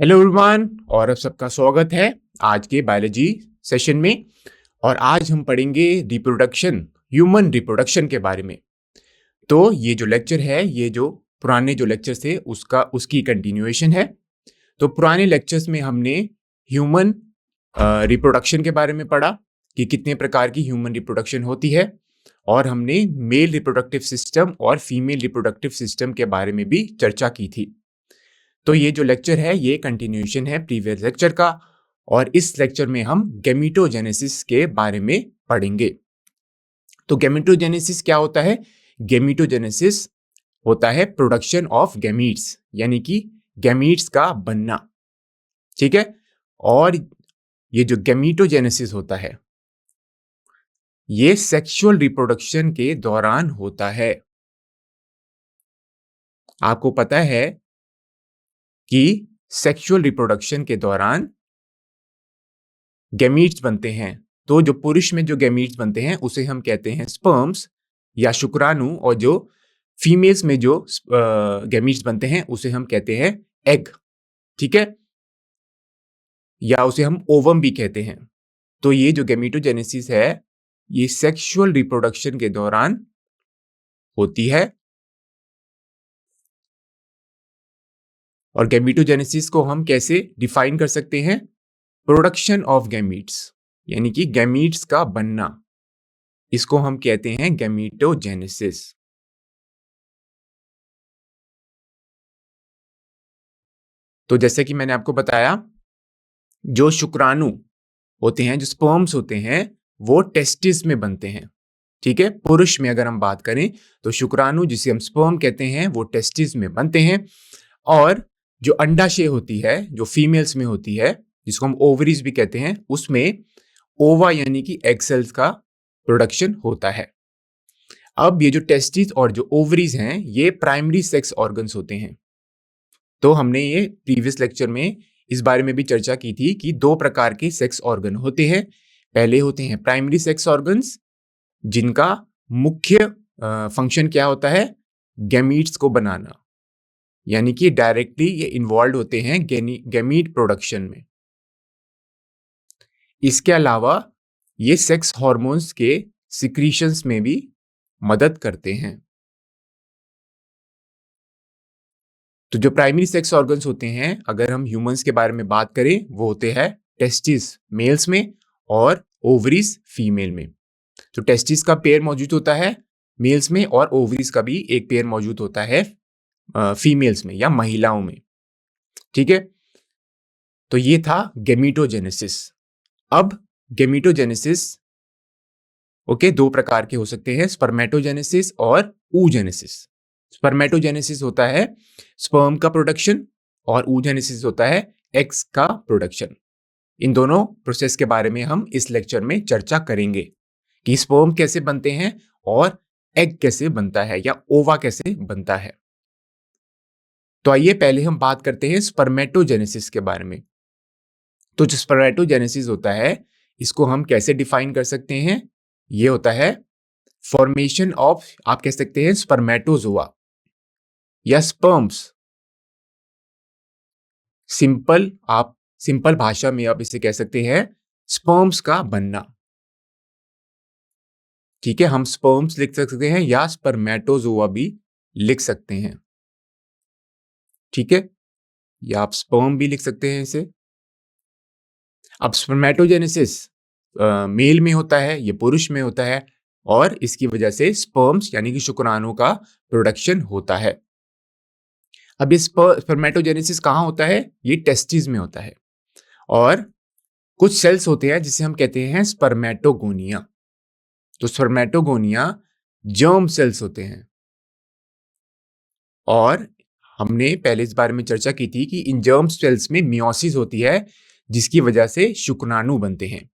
Hello everyone और आप सबका स्वागत है आज के बायोलॉजी सेशन में। और आज हम पढ़ेंगे रिप्रोडक्शन, ह्यूमन रिप्रोडक्शन के बारे में। तो ये जो लेक्चर है, ये जो पुराने जो लेक्चर्स थे उसकी कंटिन्यूएशन है। तो पुराने लेक्चर्स में हमने ह्यूमन रिप्रोडक्शन के बारे में पढ़ा कि कितने प्रकार की ह्यूमन रिप्रोडक्शन होती है, और हमने मेल रिप्रोडक्टिव सिस्टम और फीमेल रिप्रोडक्टिव सिस्टम के बारे में भी चर्चा की थी। तो ये जो लेक्चर है ये कंटिन्यूएशन है प्रीवियस लेक्चर का, और इस लेक्चर में हम गैमीटोजेनेसिस के बारे में पढ़ेंगे। तो गैमीटोजेनेसिस क्या होता है? गैमीटोजेनेसिस होता है प्रोडक्शन ऑफ गैमीट्स, यानी कि गैमीट्स का बनना। ठीक है। और ये जो गैमीटोजेनेसिस होता है ये सेक्सुअल रिप्रोडक्शन के दौरान होता है। आपको पता है कि सेक्सुअल रिप्रोडक्शन के दौरान गैमीट्स बनते हैं। तो जो पुरुष में जो गैमीट्स बनते हैं उसे हम कहते हैं स्पर्म्स या शुक्राणु, और जो फीमेल्स में जो गैमीट्स बनते हैं उसे हम कहते हैं एग। ठीक है, या उसे हम ओवम भी कहते हैं। तो ये जो गैमीटोजेनेसिस है ये सेक्सुअल रिप्रोडक्शन के दौरान होती है। और गैमीटोजेनेसिस को हम कैसे डिफाइन कर सकते हैं? प्रोडक्शन ऑफ गैमीट्स, यानी कि गैमीट्स का बनना, इसको हम कहते हैं गैमीटोजेनेसिस। तो जैसे कि मैंने आपको बताया, जो शुक्राणु होते हैं, जो स्पर्म्स होते हैं, वो टेस्टिस में बनते हैं। ठीक है, पुरुष में अगर हम बात करें तो शुक्राणु जिसे हम स्पर्म कहते हैं वो टेस्टिस में बनते हैं। और जो अंडाशय होती है जो फीमेल्स में होती है, जिसको हम ओवरीज भी कहते हैं, उसमें ओवा यानी कि एग सेल्स का प्रोडक्शन होता है। अब ये जो टेस्टिस और जो ओवरीज हैं ये प्राइमरी सेक्स ऑर्गन्स होते हैं। तो हमने ये प्रीवियस लेक्चर में इस बारे में भी चर्चा की थी कि दो प्रकार के सेक्स ऑर्गन होते हैं। पहले होते हैं प्राइमरी सेक्स ऑर्गन्स, जिनका मुख्य फंक्शन क्या होता है? गैमीट्स को बनाना, यानी कि डायरेक्टली ये इन्वॉल्व होते हैं गैमीट प्रोडक्शन में। इसके अलावा ये सेक्स हार्मोन्स के सिक्रीशंस में भी मदद करते हैं। तो जो प्राइमरी सेक्स ऑर्गन्स होते हैं, अगर हम ह्यूमंस के बारे में बात करें, वो होते हैं टेस्टिस मेल्स में और ओवरीज फीमेल में। तो टेस्टिस का पेयर मौजूद होता है मेल्स में, और ओवरीज का भी एक पेयर मौजूद होता है फीमेल्स में या महिलाओं में। ठीक है, तो ये था गैमीटोजेनेसिस। अब गैमीटोजेनेसिस दो प्रकार के हो सकते हैं, स्पर्मेटोजेनेसिस और oogenesis। स्पर्मेटोजेनेसिस होता है स्पर्म का प्रोडक्शन, और oogenesis होता है एग्स का प्रोडक्शन। इन दोनों प्रोसेस के बारे में हम इस लेक्चर में चर्चा करेंगे कि स्पर्म कैसे बनते हैं और एग कैसे बनता है या ओवा कैसे बनता है। तो आइए पहले हम बात करते हैं स्पर्मेटोजेनेसिस के बारे में। तो जो स्पर्मेटोजेनेसिस होता है इसको हम कैसे डिफाइन कर सकते हैं? ये होता है फॉर्मेशन ऑफ, आप कह सकते हैं, स्पर्मेटोजोआ या स्पर्म्स। सिंपल भाषा में आप इसे कह सकते हैं स्पर्म्स का बनना। ठीक है, हम स्पर्म्स लिख सकते हैं या स्पर्मेटोजोआ भी लिख सकते हैं। ठीक है, या आप स्पर्म भी लिख सकते हैं इसे। अब स्पर्मेटोजेनेसिस मेल में होता है, ये पुरुष में होता है, और इसकी वजह से स्पर्म्स यानी कि शुक्राणु का प्रोडक्शन होता है। अब इस स्पर्मेटोजेनेसिस कहाँ होता है? ये टेस्टिस में होता है। और कुछ सेल्स होते हैं जिसे हम कहते हैं स्पर्मेटोगोनिया। तो स्पर्मेटोगोनिया जर्म सेल्स होते हैं, और हमने पहले इस बारे में चर्चा की थी कि इन जर्म सेल्स में मियोसिस होती है, जिसकी वजह से शुक्राणु बनते हैं।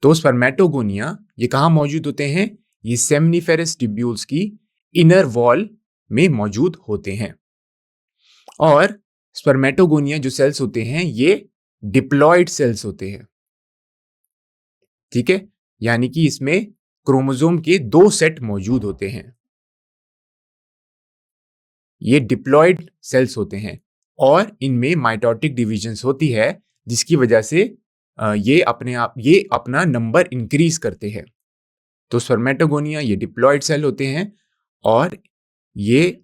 तो स्पर्मेटोगोनिया ये कहाँ मौजूद होते हैं? ये सेमनीफेरस ट्यूब्यूल्स की इनर वॉल में मौजूद होते हैं। और स्पर्मेटोगोनिया जो सेल्स होते हैं ये डिप्लॉयड सेल्स होते हैं। ठीक है, यानी कि इसमें क्रोमोसोम के दो सेट मौजूद होते हैं। ये डिप्लॉयड सेल्स होते हैं। और इनमें माइटोटिक डिविजन्स होती है, जिसकी वजह से ये अपना नंबर इंक्रीज करते हैं। तो स्पर्मेटोगोनिया ये डिप्लॉयड सेल होते हैं और ये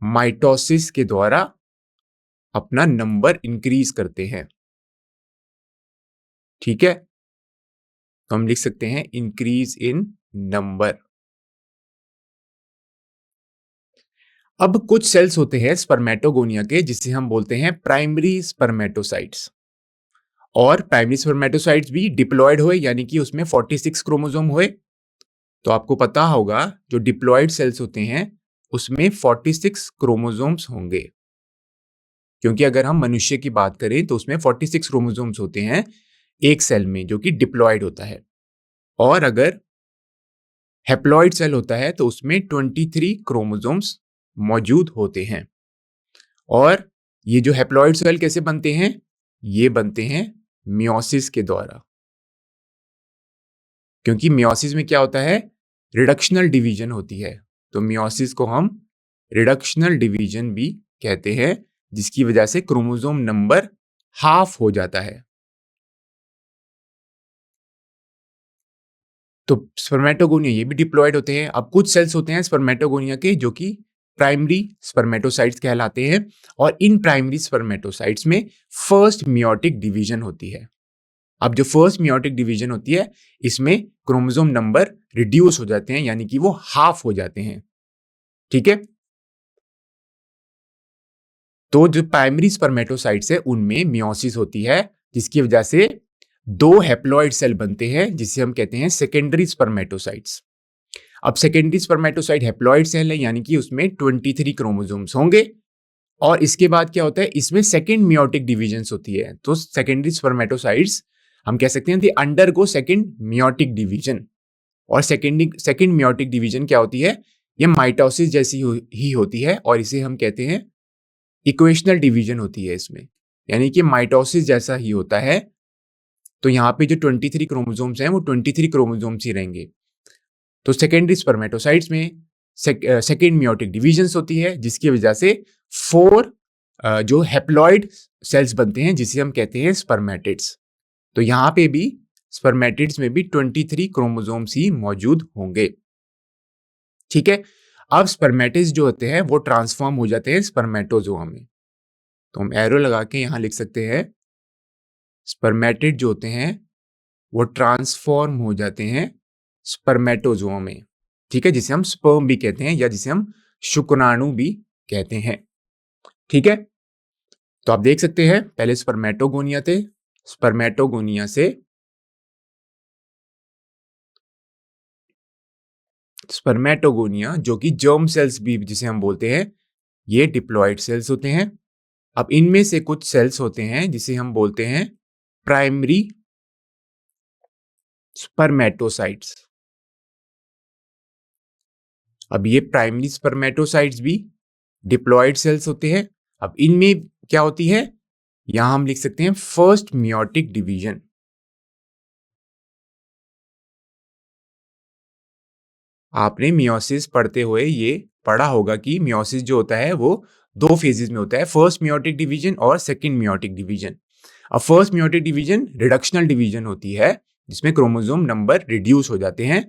माइटोसिस के द्वारा अपना नंबर इंक्रीज करते हैं। ठीक है, तो हम लिख सकते हैं इंक्रीज इन नंबर। अब कुछ सेल्स होते हैं स्पर्मेटोगोनिया के जिसे हम बोलते हैं प्राइमरी स्पर्मेटोसाइट्स, और प्राइमरी स्पर्मेटोसाइट्स भी डिप्लॉयड हुए, यानी कि उसमें 46 क्रोमोसोम हुए। तो आपको पता होगा जो डिप्लॉयड सेल्स होते हैं उसमें 46 क्रोमोसोम्स होंगे, क्योंकि अगर हम मनुष्य की बात करें तो उसमें 46 क्रोमोसोम्स होते हैं एक सेल में, जो कि डिप्लॉयड होता है। और अगर हैप्लॉयड सेल होता है तो उसमें 23 क्रोमोसोम्स मौजूद होते हैं। और ये जो हैप्लॉयड सेल कैसे बनते हैं? ये बनते हैं मियोसिस के द्वारा, क्योंकि मियोसिस में क्या होता है? रिडक्शनल डिवीजन होती है। तो मियोसिस को हम रिडक्शनल डिवीजन भी कहते हैं, जिसकी वजह से क्रोमोसोम नंबर हाफ हो जाता है। तो स्पर्मेटोगोनिया ये भी डिप्लॉयड होते हैं। अब कुछ सेल्स होते हैं स्पर्मेटोगोनिया के जो कि प्राइमरी स्पर्मेटोसाइट्स कहलाते हैं, और इन प्राइमरी स्पर्मेटोसाइट्स में फर्स्ट मियोटिक डिवीजन होती है। अब जो फर्स्ट मियोटिक डिवीजन होती है इसमें क्रोमोसोम नंबर रिड्यूस हो जाते हैं, यानी कि वो हाफ हो जाते हैं। ठीक है, तो जो प्राइमरी स्पर्मेटोसाइट्स है उनमें मियोसिस होती है, जिसकी वजह से दो हैप्लॉइड सेल बनते हैं जिसे हम कहते हैं सेकेंडरी स्पर्मेटोसाइट्स। अब सेकेंडरी स्पर्मेटोसाइट हैप्लॉइड सेल है, यानी कि उसमें 23 क्रोमोसोम्स होंगे। और इसके बाद क्या होता है, इसमें सेकेंड मियोटिक डिवीजन्स होती है। तो सेकेंडरी स्पर्मेटोसाइट्स हम कह सकते हैं they undergo second meiotic division. और सेकेंड मियोटिक डिवीजन क्या होती है? ये माइटोसिस जैसी ही होती है, और इसे हम कहते हैं इक्वेशनल डिवीजन होती है इसमें, यानी कि माइटोसिस जैसा ही होता है। तो यहाँ पे जो 23 क्रोमोसोम्स हैं वो 23 क्रोमोसोम्स ही रहेंगे। तो सेकेंडरी स्पर्मेटोसाइट्स में सेकेंड मियोटिक डिवीजन्स होती है, जिसकी वजह से 4 जो हैप्लॉइड सेल्स बनते हैं जिसे हम कहते हैं स्पर्मेटिड्स। तो यहाँ पे भी स्पर्मेटिड्स में भी 23 क्रोमोसोम्स ही मौजूद होंगे। ठीक है, अब स्पर्मेटिड्स जो होते हैं वो ट्रांसफॉर्म हो जाते हैं स्पर्मेटोजोआ में। तो हम एरो लगा के यहाँ लिख सकते हैं स्पर्मेटिड जो होते हैं वो ट्रांसफॉर्म हो जाते हैं स्पर्मेटोजोआ में। ठीक है, जिसे हम स्पर्म भी कहते हैं या जिसे हम शुक्राणु भी कहते हैं। ठीक है, तो आप देख सकते हैं पहले स्पर्मेटोगोनिया थे, स्पर्मेटोगोनिया से स्पर्मेटोगोनिया जो कि जर्म सेल्स भी जिसे हम बोलते हैं, ये डिप्लॉयड सेल्स होते हैं। अब इनमें से कुछ सेल्स होते हैं जिसे हम बोलते हैं प्राइमरी स्पर्मेटोसाइट्स। अब ये प्राइमरी स्पर्मेटोसाइट्स भी डिप्लॉयड सेल्स होते हैं। अब इनमें क्या होती है, यहां हम लिख सकते हैं फर्स्ट मियोटिक डिवीजन। आपने मियोसिस पढ़ते हुए ये पढ़ा होगा कि मियोसिस जो होता है वो 2 फेजेस में होता है, फर्स्ट मियोटिक डिवीजन और सेकंड मियोटिक डिवीजन। अब first meiotic division reductional division होती है, जिसमें क्रोमोसोम नंबर रिड्यूस हो जाते हैं।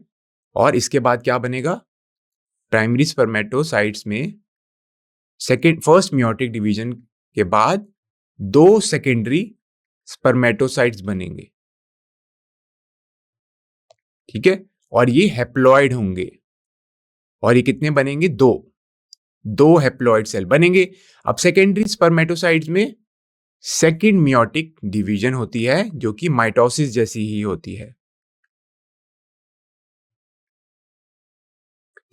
और इसके बाद क्या बनेगा, प्राइमरी स्पर्मेटोसाइट्स में फर्स्ट मियोटिक डिवीजन के बाद 2 सेकेंडरी स्पर्मेटोसाइट्स बनेंगे। ठीक है, और ये हैप्लॉइड होंगे। और ये कितने बनेंगे? 2 हैप्लॉइड सेल बनेंगे। अब सेकेंडरी स्पर्मेटोसाइट्स में सेकेंड मियोटिक डिवीजन होती है, जो कि माइटोसिस जैसी ही होती है।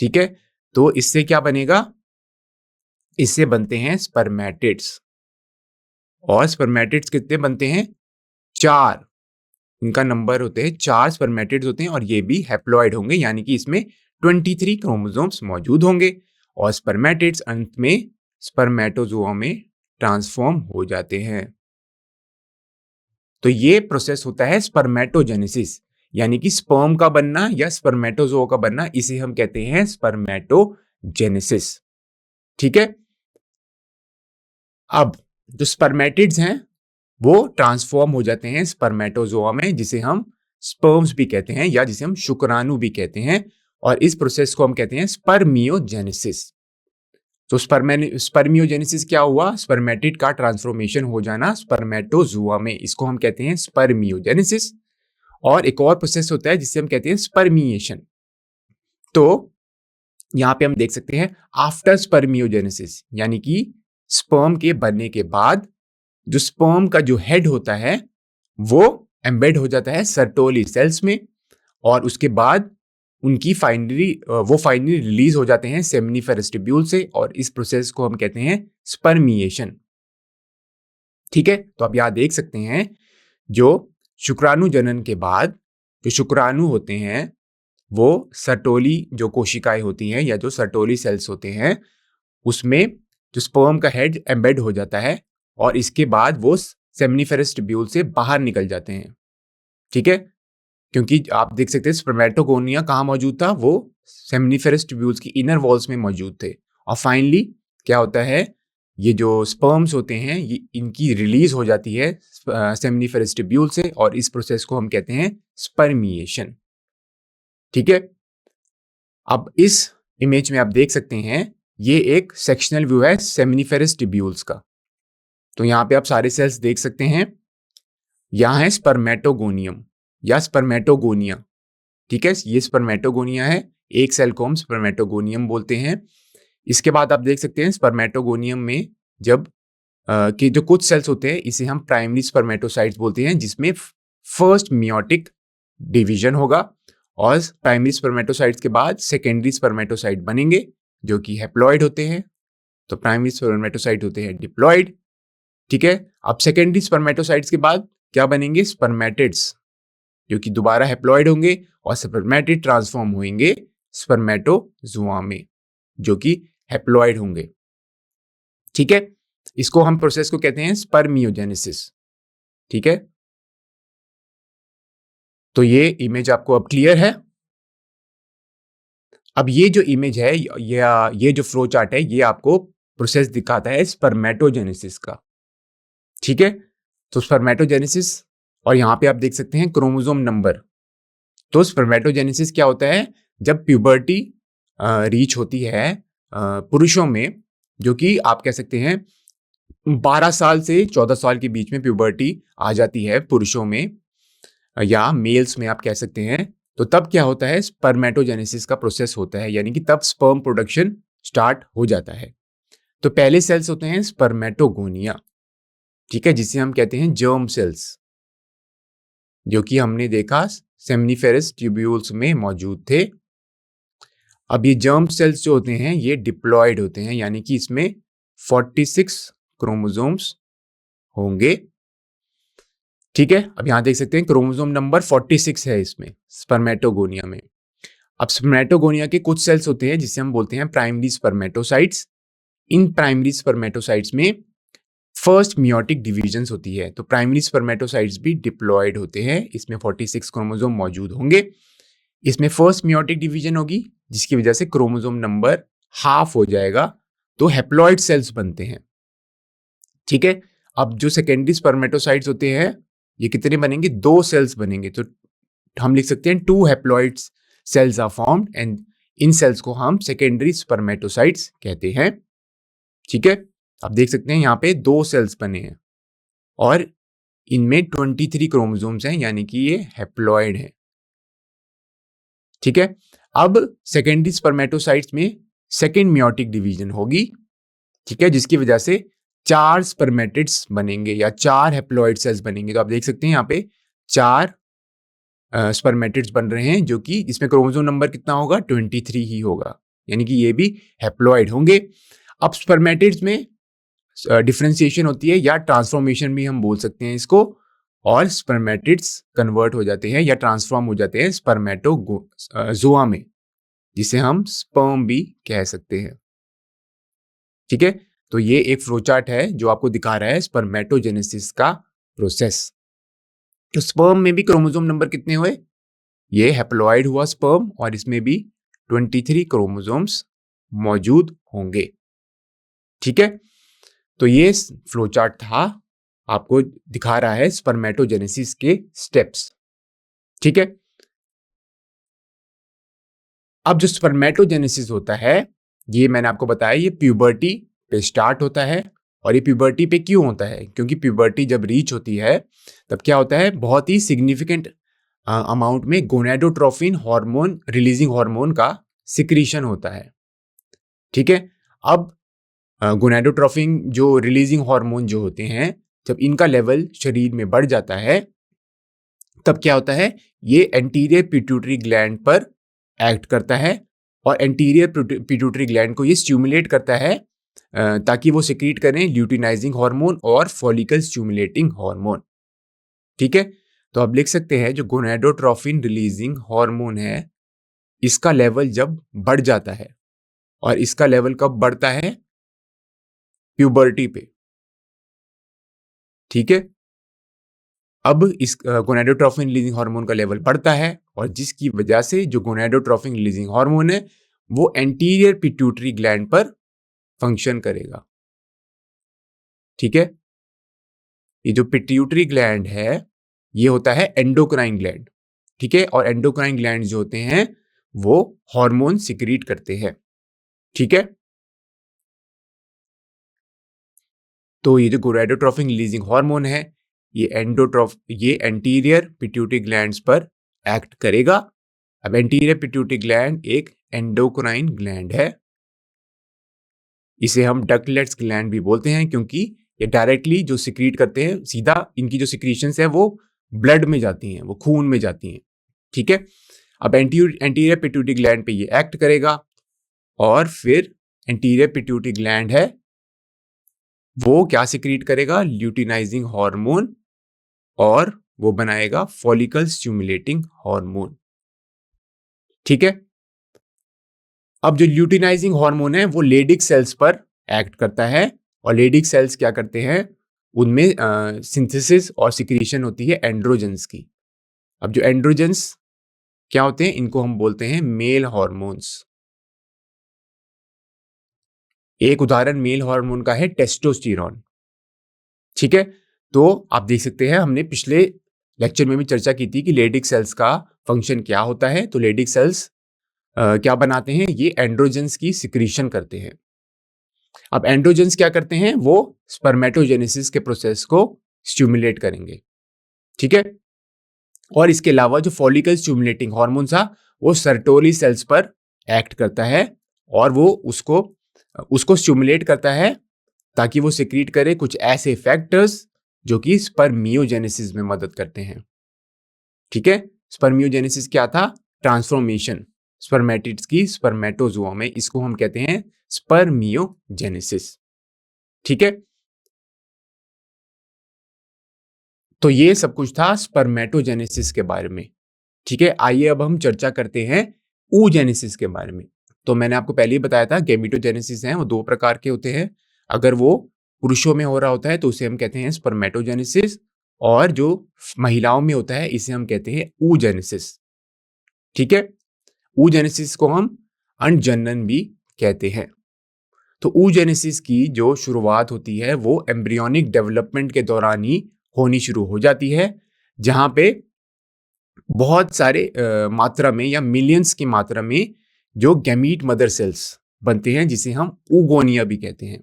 ठीक है, तो इससे क्या बनेगा, इससे बनते हैं स्पर्मेटिड्स। और स्पर्मेटिड्स कितने बनते हैं? 4। इनका नंबर होते हैं 4 स्पर्मेटिड्स होते हैं, और ये भी हैप्लॉइड होंगे, यानी कि इसमें 23 क्रोमोसोम्स मौजूद होंगे। और स्पर्मेटिड्स अंत में स्पर्मेटोजोआ में ट्रांसफॉर्म हो जाते हैं। तो ये प्रोसेस होता है स्पर्मेटोजेनेसिस, यानी कि स्पर्म का बनना या स्पर्मेटोजोआ का बनना, इसे हम कहते हैं स्पर्मेटोजेनेसिस। ठीक है, अब जो स्पर्मेटिड्स हैं वो ट्रांसफॉर्म हो जाते हैं स्पर्मेटोजोआ में, जिसे हम स्पर्म्स भी कहते हैं या जिसे हम शुक्राणु भी कहते हैं, और इस प्रोसेस को हम कहते हैं स्पर्मियोजेनेसिस। तो स्पर्मियोजेनेसिस क्या हुआ? स्पर्मेटिड का ट्रांसफॉर्मेशन हो जाना स्पर्मेटोजोआ में, इसको हम कहते हैं स्पर्मियोजेनेसिस। और एक और प्रोसेस होता है जिसे हम कहते हैं स्पर्मिएशन। तो यहां पे हम देख सकते हैं आफ्टर स्पर्मियोजेनेसिस, यानी कि स्पर्म के बनने के बाद जो स्पर्म का जो हेड होता है वो एम्बेड हो जाता है सर्टोली सेल्स में, और उसके बाद वो फाइनली रिलीज हो जाते हैं सेमिनिफेरस ट्यूब्यूल से, और इस प्रोसेस को हम कहते हैं स्पर्मिएशन। ठीक है, तो आप यहां देख सकते हैं जो शुक्राणु जनन के बाद जो शुक्राणु होते हैं वो सर्टोली जो कोशिकाएं होती हैं या जो सर्टोली सेल्स होते हैं उसमें जो स्पर्म का हेड एम्बेड हो जाता है, और इसके बाद वो सेमिनिफेरस ट्यूब्यूल से बाहर निकल जाते हैं। ठीक है, क्योंकि आप देख सकते हैं स्पर्मेटोगोनिया कहाँ मौजूद था? वो सेमिनिफेरस ट्यूब्यूल्स की इनर वॉल्स में मौजूद थे। और फाइनली क्या होता है, ये जो स्पर्म्स होते हैं ये इनकी रिलीज हो जाती है सेमिनिफेरस ट्यूब्यूल से, और इस प्रोसेस को हम कहते हैं स्पर्मिएशन। ठीक है, अब इस इमेज में आप देख सकते हैं ये एक सेक्शनल व्यू है सेमिनिफेरस ट्यूब्यूल्स का। तो यहाँ पे आप सारे सेल्स देख सकते हैं। यहाँ है स्पर्मेटोगोनियम या स्पर्मेटोगोनिया। ठीक है, ये स्पर्मेटोगोनिया है, एक सेल को हम स्पर्मेटोगोनियम बोलते हैं। इसके बाद आप देख सकते हैं स्पर्मेटोगोनियम में जब कि जो कुछ सेल्स होते हैं इसे हम प्राइमरी स्पर्मेटोसाइट्स बोलते हैं, जिसमें फर्स्ट मियोटिक डिवीजन होगा, और प्राइमरी स्पर्मेटोसाइट्स के बाद सेकेंडरी स्पर्मेटोसाइट बनेंगे जो कि हैप्लॉइड होते हैं। तो प्राइमरी स्पर्मेटोसाइट होते हैं डिप्लॉइड। ठीक है, अब सेकेंडरी स्पर्मेटोसाइट्स के बाद क्या बनेंगे? स्पर्मेटिड्स, जो कि दोबारा हैप्लॉइड होंगे, और स्पर्मेटिड ट्रांसफॉर्म होंगे स्पर्मेटोजोआ में, जो कि हैप्लॉइड होंगे। ठीक है, इसको हम प्रोसेस को कहते हैं स्पर्मियोजेनेसिस। ठीक है, तो ये इमेज आपको अब क्लियर है। अब ये जो इमेज है या ये जो फ्लो चार्ट है ये आपको प्रोसेस दिखाता है स्पर्मेटोजेनेसिस का। ठीक है, तो स्पर्मेटोजेनेसिस, और यहां पे आप देख सकते हैं क्रोमोसोम नंबर। तो स्पर्मेटोजेनेसिस क्या होता है? जब प्यूबर्टी रीच होती है पुरुषों में, जो कि आप कह सकते हैं 12 साल से 14 साल के बीच में प्यूबर्टी आ जाती है पुरुषों में या मेल्स में आप कह सकते हैं, तो तब क्या होता है? स्पर्मेटोजेनेसिस का प्रोसेस होता है, यानी कि तब स्पर्म प्रोडक्शन स्टार्ट हो जाता है। तो पहले सेल्स होते हैं स्पर्मेटोगोनिया, ठीक है, जिसे हम कहते हैं जर्म सेल्स, जो कि हमने देखा सेमिनिफेरस ट्यूब्यूल्स में मौजूद थे। अब ये जर्म सेल्स जो होते हैं ये डिप्लॉयड होते हैं, यानी कि इसमें 46 क्रोमोसोम्स होंगे। ठीक है, अब यहां देख सकते हैं क्रोमोसोम नंबर 46 है इसमें स्पर्मेटोगोनिया में। अब स्पर्मेटोगोनिया के कुछ सेल्स होते हैं जिसे हम बोलते हैं primary spermatocytes. In primary spermatocytes में फर्स्ट मियोटिक डिवीजन्स होती है, तो प्राइमरी स्पर्मेटोसाइट्स भी डिप्लॉयड होते हैं, इसमें 46 क्रोमोसोम मौजूद होंगे। इसमें फर्स्ट मियोटिक डिवीजन होगी जिसकी वजह से क्रोमोसोम नंबर हाफ हो जाएगा, तो हैप्लॉइड सेल्स बनते हैं। ठीक है, अब जो सेकेंडरी स्पर्मेटोसाइट्स होते हैं ये कितने बनेंगे? 2 सेल्स बनेंगे, तो हम लिख सकते हैं 2 haploid cells are formed, and इन सेल्स को हम सेकेंडरी स्पर्मेटोसाइट्स कहते हैं। ठीक है, आप देख सकते हैं यहाँ पे 2 सेल्स बने हैं और इनमें 23 क्रोमोसोम्स हैं, यानी कि ये हैप्लॉइड है। ठीक है, अब सेकेंडरी स्पर्मेटोसाइट्स में सेकेंड मियोटिक डिवीजन होगी, ठीक है, जिसकी वजह से 4 स्पर्मेटिड्स बनेंगे या 4 हैप्लॉइड सेल्स बनेंगे। तो आप देख सकते हैं यहाँ पे 4 स्पर्मेटिड्स बन रहे हैं, जो कि इसमें क्रोमोसोम नंबर कितना होगा? 23 ही होगा, यानी कि ये भी हैप्लॉइड होंगे। अब स्पर्मेटिड्स में डिफरेंशिएशन होती है या ट्रांसफॉर्मेशन भी हम बोल सकते हैं इसको, और स्पर्मेटिड्स कन्वर्ट हो जाते हैं या ट्रांसफॉर्म हो जाते हैं स्पर्मेटोजोआ में, जिसे हम स्पर्म भी कह सकते हैं। ठीक है, तो ये एक फ्लोचार्ट है जो आपको दिखा रहा है स्पर्मेटोजेनेसिस का प्रोसेस। तो स्पर्म में भी क्रोमोसोम नंबर कितने हुए? ये हैप्लॉइड हुआ स्पर्म, और इसमें भी 23 क्रोमोसोम्स मौजूद होंगे। ठीक है, तो ये फ्लो चार्ट था, आपको दिखा रहा है स्पर्मेटोजेनेसिस के स्टेप्स। ठीक है। अब जो स्पर्मेटोजेनेसिस होता है, ये मैंने आपको बताया, ये प्यूबर्टी पे स्टार्ट होता है। और ये प्यूबर्टी पे क्यों होता है? क्योंकि प्यूबर्टी जब रीच होती है तब क्या होता है, बहुत ही सिग्निफिकेंट अमाउंट में गोनेडोट्रोफिन हार्मोन रिलीजिंग हार्मोन का सिक्रीशन होता है। ठीक है। अब गोनेडोट्रोफिन जो रिलीजिंग हार्मोन जो होते हैं, जब इनका लेवल शरीर में बढ़ जाता है तब क्या होता है, ये एंटीरियर पिट्यूटरी ग्लैंड पर एक्ट करता है और एंटीरियर पिट्यूटरी ग्लैंड को ये स्टिमुलेट करता है ताकि वो सिक्रीट करें ल्यूटिनाइजिंग हार्मोन और फॉलिकल स्टिमुलेटिंग हार्मोन। ठीक है। तो आप लिख सकते हैं जो गोनेडोट्रोफिन रिलीजिंग हार्मोन है, इसका लेवल जब बढ़ जाता है, और इसका लेवल कब बढ़ता है? प्यूबर्टी पे। ठीक है। अब इस गोनेडोट्रोफिन रिलीजिंग हार्मोन का लेवल बढ़ता है और जिसकी वजह से जो गोनेडोट्रोफिन रिलीजिंग हार्मोन है वो एंटीरियर पिट्यूटरी ग्लैंड पर फंक्शन करेगा। ठीक है। ये जो पिट्यूटरी ग्लैंड है ये होता है एंडोक्राइन ग्लैंड। ठीक है। और एंडोक्राइन ग्लैंड जो होते हैं वो हार्मोन सिक्रीट करते हैं। ठीक है। तो ये जो गोनेडोट्रोफिन रिलीजिंग हार्मोन है ये एंटीरियर पिट्यूटरी ग्लैंड्स पर एक्ट करेगा। अब एंटीरियर पिट्यूटरी ग्लैंड एक एंडोक्राइन ग्लैंड है। इसे हम डकलेट्स ग्लैंड भी बोलते हैं क्योंकि ये डायरेक्टली जो सिक्रीट करते हैं, सीधा इनकी जो सिक्रीशंस है वो ब्लड में जाती हैं, वो खून में जाती हैं। ठीक है। अब एंटीरियर पिट्यूटरी ग्लैंड पे ये एक्ट करेगा और फिर एंटीरियर पिट्यूटरी ग्लैंड है वो क्या सिक्रीट करेगा? ल्यूटिनाइजिंग हार्मोन, और वो बनाएगा फॉलिकल स्टिमुलेटिंग हार्मोन। ठीक है। अब जो ल्यूटिनाइजिंग हार्मोन है वो लेडिक सेल्स पर एक्ट करता है और लेडिक सेल्स क्या करते हैं, उनमें सिंथेसिस और सिक्रीशन होती है एंड्रोजन्स की। अब जो एंड्रोजन्स क्या होते हैं, इनको हम बोलते हैं मेल हार्मोन्स। एक उदाहरण मेल हार्मोन का है टेस्टोस्टेरोन। ठीक है। तो आप देख सकते हैं हमने पिछले लेक्चर में भी चर्चा की थी कि लेडिक सेल्स का फंक्शन क्या होता है। तो लेडिक सेल्स क्या बनाते हैं, ये एंड्रोजन्स की सिक्रीशन करते हैं। अब एंड्रोजन्स क्या करते हैं, वो स्पर्मेटोजेनेसिस के प्रोसेस को स्टिमुलेट करेंगे। ठीक है। और इसके अलावा जो फॉलिकल स्टिमुलेटिंग हार्मोन था वो सर्टोली सेल्स पर एक्ट करता है और वो उसको उसको स्टिमुलेट करता है ताकि वो सिक्रीट करे कुछ ऐसे फैक्टर्स जो कि स्पर्मियोजेनेसिस में मदद करते हैं। ठीक है। स्पर्मियोजेनेसिस क्या था? ट्रांसफॉर्मेशन स्पर्मेटिड्स की स्पर्मेटोजोआ में, इसको हम कहते हैं स्पर्मियोजेनेसिस। ठीक है। तो ये सब कुछ था स्पर्मेटोजेनेसिस के बारे में। ठीक है। आइए अब हम चर्चा करते हैं ooजेनेसिस के बारे में। तो मैंने आपको पहले ही बताया था गैमेटोजेनेसिस हैं वो दो प्रकार के होते हैं। अगर वो पुरुषों में हो रहा होता है तो उसे हम कहते हैं स्पर्मेटोजेनेसिस, और जो महिलाओं में होता है इसे हम कहते हैं ooजेनेसिस। ठीक है। ooजेनेसिस को हम अंडजनन भी कहते हैं। तो ooजेनेसिस की जो शुरुआत होती है वो एम्ब्रियोनिक डेवलपमेंट के दौरान ही होनी शुरू हो जाती है, जहां पे बहुत सारे मात्रा में या मिलियंस की मात्रा में जो गैमीट मदर सेल्स बनते हैं जिसे हम oogonia भी कहते हैं।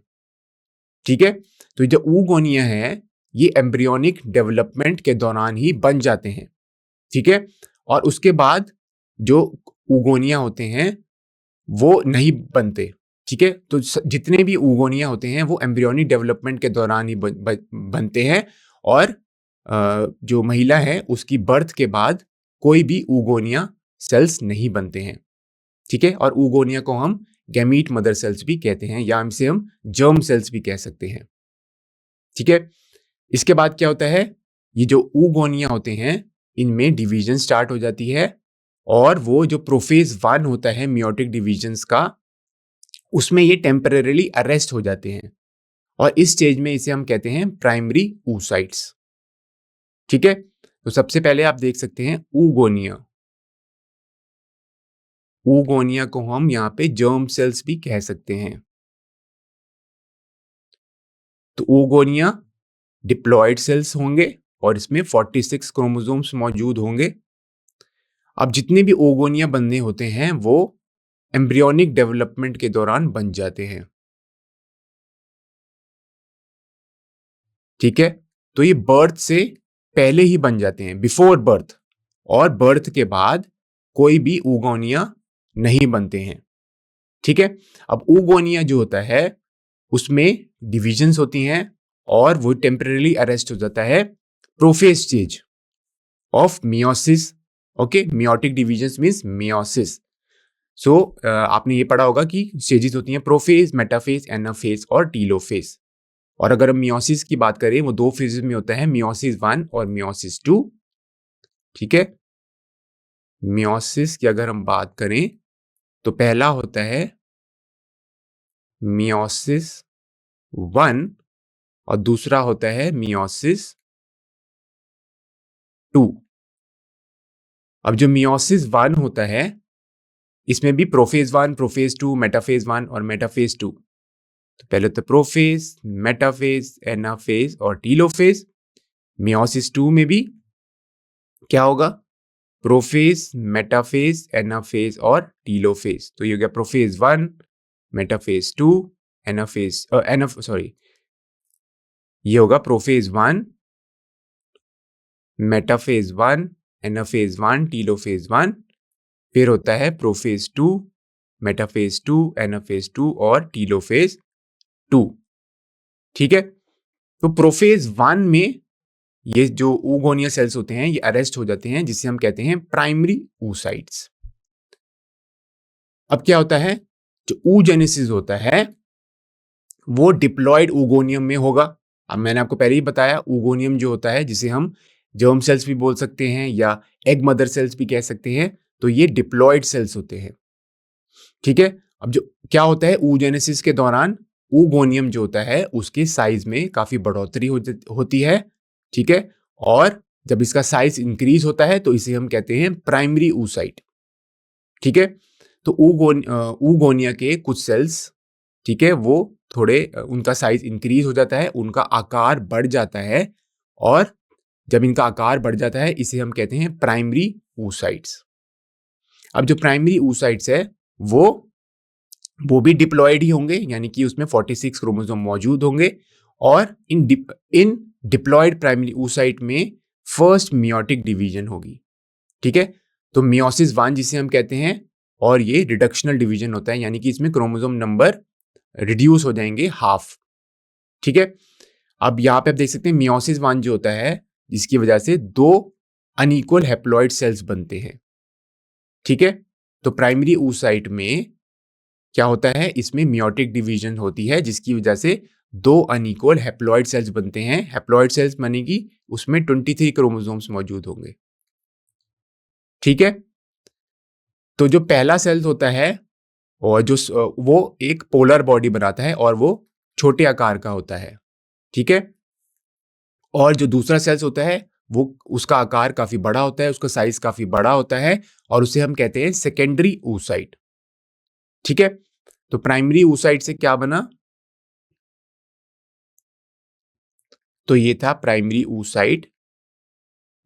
ठीक है। तो जो oogonia है ये एम्ब्रियोनिक डेवलपमेंट के दौरान ही बन जाते हैं। ठीक है। और उसके बाद जो oogonia होते हैं वो नहीं बनते। ठीक है। तो जितने भी oogonia होते हैं वो एम्ब्रियोनिक डेवलपमेंट के दौरान ही बनते हैं, और जो महिला है उसकी बर्थ के बाद कोई भी oogonia सेल्स नहीं बनते हैं। ठीक है। और oogonia को हम गैमीट मदर सेल्स भी कहते हैं या इसे हम जर्म सेल्स भी कह सकते हैं। ठीक है। इसके बाद क्या होता है, ये जो oogonia होते हैं इनमें डिवीजन स्टार्ट हो जाती है, और वो जो प्रोफेज 1 होता है मियोटिक डिवीजन्स का, उसमें ये टेम्परेरीली अरेस्ट हो जाते हैं और इस स्टेज में इसे हम कहते हैं प्राइमरी oocytes। ठीक है। तो सबसे पहले आप देख सकते हैं oogonia। oogonia को हम यहाँ पे जर्म सेल्स भी कह सकते हैं। तो oogonia डिप्लॉयड सेल्स होंगे और इसमें 46 क्रोमोसोम्स मौजूद होंगे। अब जितने भी oogonia बनने होते हैं वो एम्ब्रियोनिक डेवलपमेंट के दौरान बन जाते हैं। ठीक है, तो ये बर्थ से पहले ही बन जाते हैं, बिफोर बर्थ, और बर्थ के बाद कोई भी oogonia नहीं बनते हैं। ठीक है, अब oogonia जो होता है उसमें डिविजन्स होती हैं और वो टेम्परेली अरेस्ट हो जाता है prophase stage of meiosis. Okay, meiotic divisions means meiosis. So आपने ये पढ़ा होगा कि स्टेजेस होती हैं प्रोफेज, मेटाफेज, एनाफेज और टीलोफेज। और अगर हम मियोसिस की बात करें वो दो फेजेस में होता है, मियोसिस 1 और मियोसिस 2। ठीक है, मियोसिस की अगर हम बात करें तो पहला होता है मियोसिस 1 और दूसरा होता है मियोसिस 2। अब जो मियोसिस 1 होता है इसमें भी प्रोफेज 1, प्रोफेज 2, मेटाफेज 1 और मेटाफेज 2। तो पहले तो प्रोफेज, मेटाफेज, एनाफेज और टीलोफेज। मियोसिस 2 में भी क्या होगा? प्रोफेज, मेटाफेज, एनाफेज और टीलोफेज। तो ये हो गया प्रोफेज 1, मेटाफेज 2, एनाफेज सॉरी, ये होगा प्रोफेज 1, मेटाफेज 1, एनाफेज 1, टीलोफेज 1। फिर होता है प्रोफेज 2, मेटाफेज 2, एनाफेज 2 और टीलोफेज 2। ठीक है, तो प्रोफेज 1 में ये जो oogonia सेल्स होते हैं ये अरेस्ट हो जाते हैं, जिसे हम कहते हैं प्राइमरी oocytes। अब क्या होता है, जो oogenesis होता है वो डिप्लॉयड oogonia में होगा। अब मैंने आपको पहले ही बताया oogonia जो होता है जिसे हम जर्म सेल्स भी बोल सकते हैं या एग मदर सेल्स भी कह सकते हैं, तो ये डिप्लॉयड सेल्स होते हैं। ठीक है, अब जो क्या होता है oogenesis के दौरान oogonia जो होता है उसके साइज में काफी बढ़ोतरी होती है। ठीक है, और जब इसका साइज इंक्रीज होता है तो इसे हम कहते हैं प्राइमरी oocyte। ठीक है, तो oogonia के कुछ सेल्स, ठीक है, वो थोड़े उनका साइज इंक्रीज हो जाता है, उनका आकार बढ़ जाता है, और जब इनका आकार बढ़ जाता है इसे हम कहते हैं प्राइमरी oocytes। अब जो प्राइमरी oocytes है वो भी डिप्लॉयड ही होंगे, यानी कि उसमें 46 क्रोमोसोम मौजूद होंगे, और इन डिप्लॉयड प्राइमरी oocyte में फर्स्ट मियोटिक डिवीजन होगी। ठीक है, तो मियोसिस 1 जिसे हम कहते हैं, और ये रिडक्शनल डिवीजन होता है, यानी कि इसमें क्रोमोसोम नंबर रिड्यूस हो जाएंगे हाफ। ठीक है, अब यहाँ पे आप देख सकते हैं मियोसिस 1 जो होता है जिसकी वजह से दो अनइक्वल हैप्लॉइड सेल्स बनते हैं। ठीक है, तो प्राइमरी oocyte में क्या होता है, इसमें मियोटिक डिवीजन होती है जिसकी वजह से दो अनइक्वल हैप्लॉइड सेल्स बनते हैं। हैप्लॉइड सेल्स बनेगी उसमें 23 क्रोमोसोम्स मौजूद होंगे। ठीक है, तो जो पहला सेल होता है और जो वो एक पोलर बॉडी बनाता है और वो छोटे आकार का होता है। ठीक है, और जो दूसरा सेल्स होता है वो उसका आकार काफी बड़ा होता है, उसका साइज काफी बड़ा होता है, और उसे हम कहते हैं सेकेंडरी oocyte। ठीक है, तो प्राइमरी oocyte से क्या बना, तो ये था प्राइमरी oocyte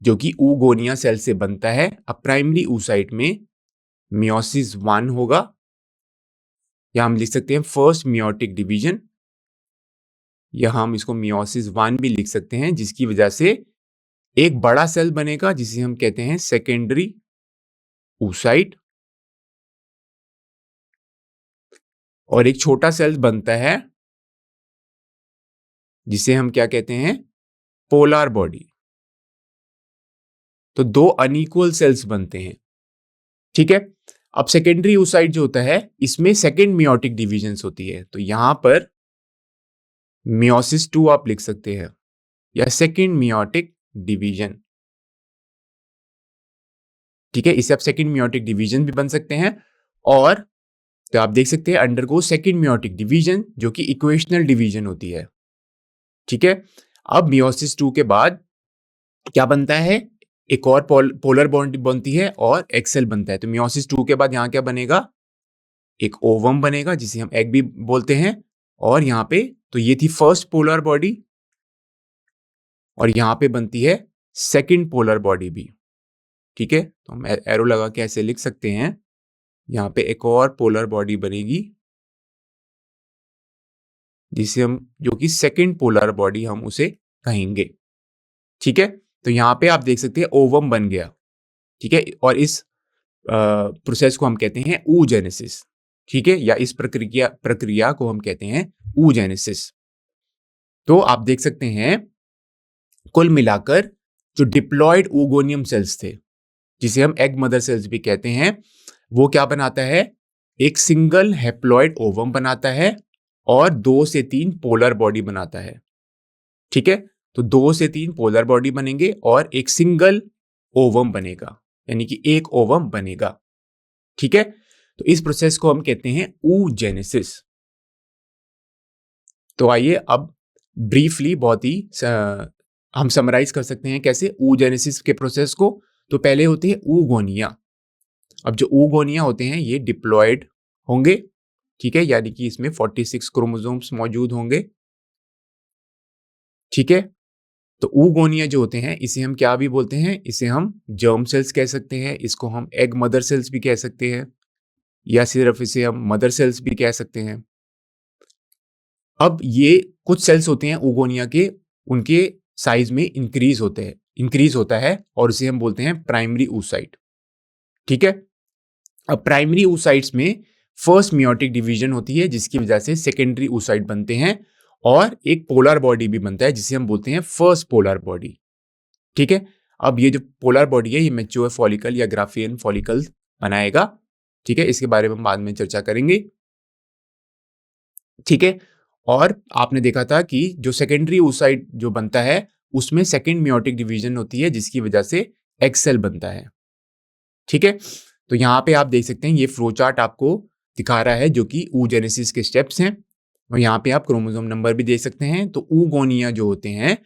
जो कि oogonia सेल से बनता है। अब प्राइमरी oocyte में मियोसिस 1 होगा, या हम लिख सकते हैं फर्स्ट मियोटिक डिवीजन, या हम इसको मियोसिस 1 भी लिख सकते हैं, जिसकी वजह से एक बड़ा सेल बनेगा जिसे हम कहते हैं सेकेंडरी oocyte, और एक छोटा सेल बनता है जिसे हम क्या कहते हैं, पोलर बॉडी। तो दो अनइक्वल सेल्स बनते हैं। ठीक है, अब सेकेंडरी oocyte जो होता है इसमें सेकेंड मियोटिक डिवीजन्स होती है, तो यहां पर मियोसिस 2 आप लिख सकते हैं, या सेकेंड मियोटिक डिवीजन। ठीक है, इसे आप सेकेंड मियोटिक डिवीजन भी बन सकते हैं, और तो आप देख सकते हैं अंडरगो सेकेंड मियोटिक डिवीजन जो कि इक्वेशनल डिवीजन होती है। ठीक है, अब मियोसिस 2 के बाद क्या बनता है, एक और पोलर बॉन्ड बनती है और एक सेल बनता है। तो मियोसिस 2 के बाद यहाँ क्या बनेगा, एक ओवम बनेगा जिसे हम एग भी बोलते हैं, और यहाँ पे तो ये थी फर्स्ट पोलर बॉडी और यहां पे बनती है सेकंड पोलर बॉडी भी। ठीक है, तो हम एरो लगा के ऐसे लिख सकते हैं, यहाँ पे एक और पोलर बॉडी बनेगी जिसे हम, जो कि सेकंड पोलर बॉडी हम उसे कहेंगे। ठीक है, तो यहाँ पे आप देख सकते हैं ओवम बन गया। ठीक है, और इस प्रोसेस को हम कहते हैं oogenesis। ठीक है, या इस प्रक्रिया को हम कहते हैं oogenesis। तो आप देख सकते हैं कुल मिलाकर जो डिप्लॉयड oogoनियम सेल्स थे, जिसे हम एग मदर सेल्स भी कहते हैं, वो क्या बनाता है, एक सिंगल हैप्लॉयड ओवम बनाता है और 2 से 3 पोलर बॉडी बनाता है। ठीक है, तो 2 से 3 पोलर बॉडी बनेंगे और एक सिंगल ओवम बनेगा, यानी कि एक ओवम बनेगा। ठीक है, तो इस प्रोसेस को हम कहते हैं oogenesis। तो आइए अब ब्रीफली बहुत ही हम समराइज कर सकते हैं कैसे oogenesis के प्रोसेस को। तो पहले होते हैं oogonia। अब जो oogonia होते हैं ये डिप्लॉयड होंगे। ठीक है, यानी कि इसमें 46 क्रोमोसोम्स मौजूद होंगे। ठीक है, तो oogonia जो होते हैं इसे हम क्या भी बोलते हैं, इसे हम जर्म सेल्स कह सकते हैं, इसको हम एग मदर सेल्स भी कह सकते हैं, या सिर्फ इसे हम मदर सेल्स भी कह सकते हैं। अब ये कुछ सेल्स होते हैं oogonia के, उनके साइज में इंक्रीज होता है और उसे हम बोलते हैं प्राइमरी oocyte। ठीक है, अब प्राइमरी oocytes में फर्स्ट मियोटिक डिवीजन होती है जिसकी वजह से सेकेंडरी oocyte बनते हैं और एक पोलर बॉडी भी बनता है जिसे हम बोलते हैं फर्स्ट पोलर बॉडी। ठीक है, अब ये जो पोलर बॉडी है ये मैच्योर फॉलिकल या ग्राफियन फॉलिकल बनाएगा। ठीक है, इसके बारे में हम बाद में चर्चा करेंगे। ठीक है, और आपने देखा था कि जो सेकेंडरी oocyte जो बनता है उसमें सेकेंड मियोटिक डिवीजन होती है जिसकी वजह से एग सेल बनता है। ठीक है, तो यहाँ पे आप देख सकते हैं ये फ्लो चार्ट आपको दिखा रहा है जो कि oogenesis के स्टेप्स हैं, और यहाँ पे आप क्रोमोसोम नंबर भी देख सकते हैं। तो oogonia जो होते हैं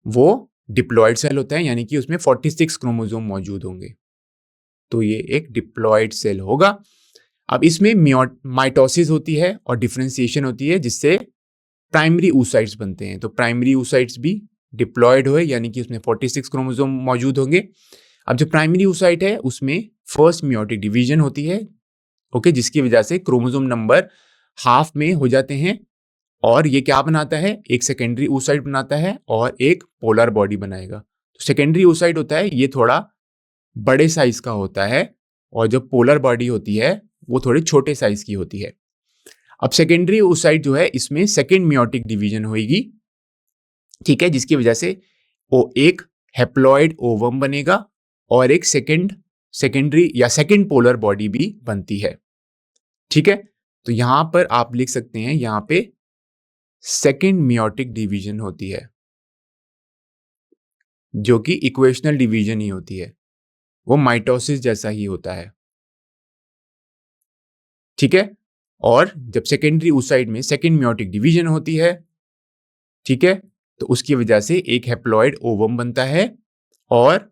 वो डिप्लॉयड सेल होता है, यानी कि उसमें 46 क्रोमोसोम मौजूद होंगे, तो ये एक डिप्लॉयड सेल होगा। अब इसमें माइटोसिस होती है और डिफरेंशिएशन होती है जिससे प्राइमरी oocytes बनते हैं। तो प्राइमरी oocytes भी डिप्लॉयड हुए, यानी कि उसमें 46 क्रोमोसोम मौजूद होंगे। अब जो प्राइमरी oocyte है उसमें फर्स्ट मियोटिक डिवीजन होती है, ओके, जिसकी वजह से क्रोमोसोम नंबर हाफ में हो जाते हैं और ये क्या बनाता है, एक सेकेंडरी oocyte बनाता है और एक पोलर बॉडी बनाएगा। तो सेकेंडरी oocyte होता है ये थोड़ा बड़े साइज का होता है और जो पोलर बॉडी होती है वो थोड़े छोटे साइज की होती है। अब सेकेंडरी oocyte जो है इसमें सेकेंड मियोटिक डिवीजन होगी। ठीक है, जिसकी वजह से वो एक हैप्लॉयड ओवम बनेगा और एक सेकेंडरी या सेकेंड पोलर बॉडी भी बनती है। ठीक है, तो यहां पर आप लिख सकते हैं, यहां पे सेकेंड मियोटिक डिवीजन होती है जो कि इक्वेशनल डिवीजन ही होती है, वो माइटोसिस जैसा ही होता है। ठीक है, और जब सेकेंडरी oocyte में सेकेंड मियोटिक डिवीजन होती है, ठीक है, तो उसकी वजह से एक हैप्लॉयड ओवम बनता है और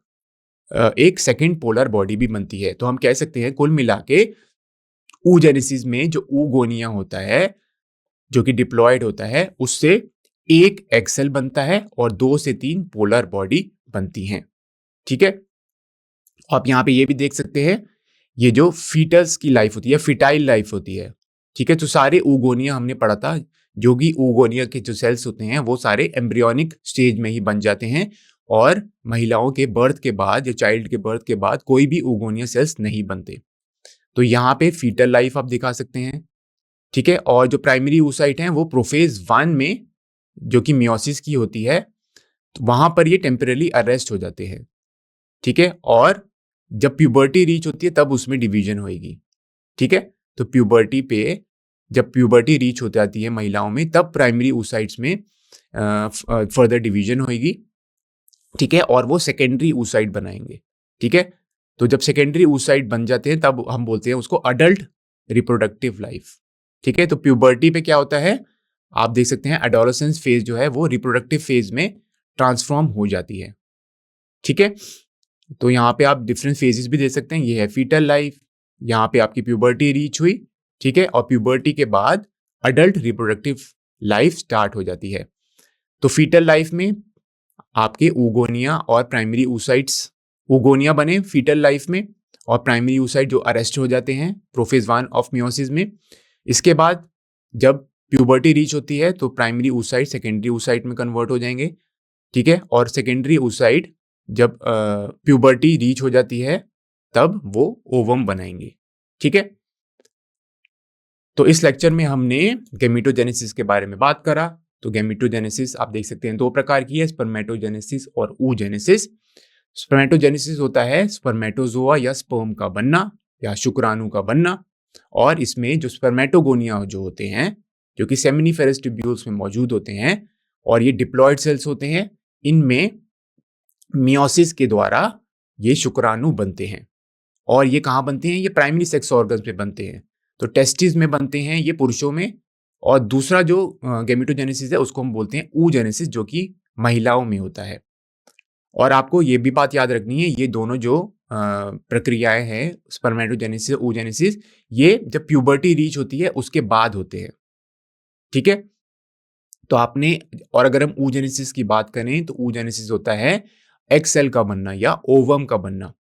एक सेकेंड पोलर बॉडी भी बनती है। तो हम कह सकते हैं कुल मिला के oogenesis में जो oogonia होता है जो कि डिप्लॉयड होता है उससे एक एग सेल बनता है और 2 से 3 पोलर बॉडी बनती हैं। ठीक है, आप यहाँ पे ये भी देख सकते हैं ये जो फीटस की लाइफ होती है, फिटाइल लाइफ होती है। ठीक है, तो सारे oogonia हमने पढ़ा था, जो कि oogonia के जो सेल्स होते हैं वो सारे एम्ब्रियोनिक स्टेज में ही बन जाते हैं और महिलाओं के बर्थ के बाद या चाइल्ड के बर्थ के बाद कोई भी oogonia सेल्स नहीं बनते। तो यहाँ पे फीटल लाइफ आप दिखा सकते हैं। ठीक है, और जो प्राइमरी oocyte हैं वो प्रोफेज 1 में जो कि मियोसिस की होती है, तो वहां पर ये टेम्परेली अरेस्ट हो जाते हैं। ठीक है, और जब प्यूबर्टी रीच होती है तब उसमें डिवीजन होगी। ठीक है, तो प्यूबर्टी पे जब प्यूबर्टी रीच हो जाती है महिलाओं में तब प्राइमरी oocytes में फर्दर डिवीजन होगी। ठीक है, और वो सेकेंडरी oocyte बनाएंगे। ठीक है, तो जब सेकेंडरी oocyte बन जाते हैं तब हम बोलते हैं उसको अडल्ट रिप्रोडक्टिव लाइफ। ठीक है, तो प्यूबर्टी पे क्या होता है, आप देख सकते हैं एडोलेसेंस फेज जो है वो रिप्रोडक्टिव फेज में ट्रांसफॉर्म हो जाती है। ठीक है, तो यहाँ पे आप डिफरेंट फेजेस भी दे सकते हैं। ये है फीटल लाइफ, यहाँ पे आपकी प्यूबर्टी रीच हुई। ठीक है, और प्यूबर्टी के बाद अडल्ट रिप्रोडक्टिव लाइफ स्टार्ट हो जाती है। तो फीटल लाइफ में आपके ऊगोनिया और प्राइमरी oocytes, ऊगोनिया बने फीटल लाइफ में और प्राइमरी oocyte जो अरेस्ट हो जाते हैं प्रोफेज 1 ऑफ मियोसिस में। इसके बाद जब प्यूबर्टी रीच होती है तो प्राइमरी oocyte सेकेंडरी oocyte में कन्वर्ट हो जाएंगे, ठीक है। और सेकेंडरी oocyte जब प्यूबर्टी रीच हो जाती है तब वो ओवम बनाएंगे, ठीक है। तो इस लेक्चर में हमने गैमेटोजेनेसिस के बारे में बात करा। तो गैमेटोजेनेसिस आप देख सकते हैं दो प्रकार की है, स्पर्मेटोजेनेसिस और ooजेनेसिस। स्पर्मेटोजेनेसिस होता है स्पर्मेटोजोआ या स्पर्म का बनना या शुक्राणु का बनना, और इसमें जो स्पर्मेटोगोनिया जो होते हैं जो कि सेमिनिफेरस ट्यूब्यूल्स में मौजूद होते हैं और ये डिप्लॉयड सेल्स होते हैं, इनमें मियोसिस के द्वारा ये शुक्राणु बनते हैं। और ये कहाँ बनते हैं? ये प्राइमरी सेक्स ऑर्गन्स में बनते हैं। तो टेस्टिस में बनते हैं ये पुरुषों में, और दूसरा जो गैमेटोजेनेसिस है उसको हम बोलते हैं ooजेनेसिस, जो कि महिलाओं में होता है। और आपको ये भी बात याद रखनी है, ये दोनों जो प्रक्रियाएं हैं स्पर्मेटोजेनेसिस ooजेनेसिस, ये जब प्यूबर्टी रीच होती है उसके बाद होते हैं, ठीक है। तो आपने, और अगर हम ooजेनेसिस की बात करें तो ooजेनेसिस होता है एग सेल का बनना या ओवम का बनना।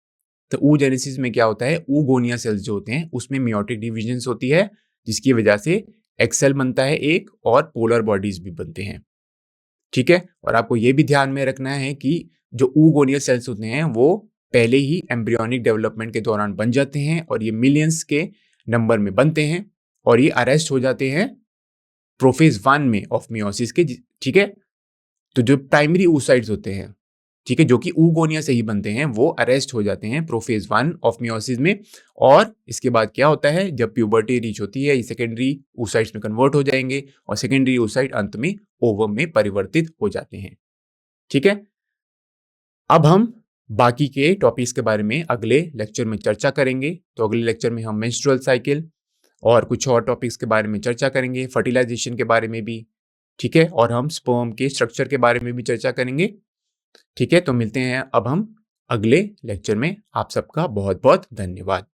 तो ooजेनेसिस में क्या होता है, ooगोनिया सेल्स जो होते हैं उसमें मियोटिक डिविजन्स होती है, जिसकी वजह से एग सेल बनता है एक, और पोलर बॉडीज भी बनते हैं, ठीक है। और आपको ये भी ध्यान में रखना है कि जो ooगोनियल सेल्स होते हैं वो पहले ही एम्ब्रियोनिक डेवलपमेंट के दौरान बन जाते हैं, और ये मिलियंस के नंबर में बनते हैं, और ये अरेस्ट हो जाते हैं प्रोफेज 1 में ऑफ मियोसिस के, ठीक है। तो जो प्राइमरी oocytes होते हैं, ठीक है, जो कि ooगोनिया से ही बनते हैं, वो अरेस्ट हो जाते हैं प्रोफेज 1 ऑफ मियोसिस में। और इसके बाद क्या होता है, जब प्यूबर्टी रीच होती है ये सेकेंडरी oocytes में कन्वर्ट हो जाएंगे, और सेकेंडरी oocyte अंत में ओवम में परिवर्तित हो जाते हैं, ठीक है। अब हम बाकी के टॉपिक्स के बारे में अगले लेक्चर में चर्चा करेंगे। तो अगले लेक्चर में हम मेंस्ट्रुअल साइकिल और कुछ और टॉपिक्स के बारे में चर्चा करेंगे, फर्टिलाइजेशन के बारे में भी, ठीक है। और हम स्पर्म के स्ट्रक्चर के बारे में भी चर्चा करेंगे, ठीक है। तो मिलते हैं अब हम अगले लेक्चर में। आप सबका बहुत बहुत धन्यवाद।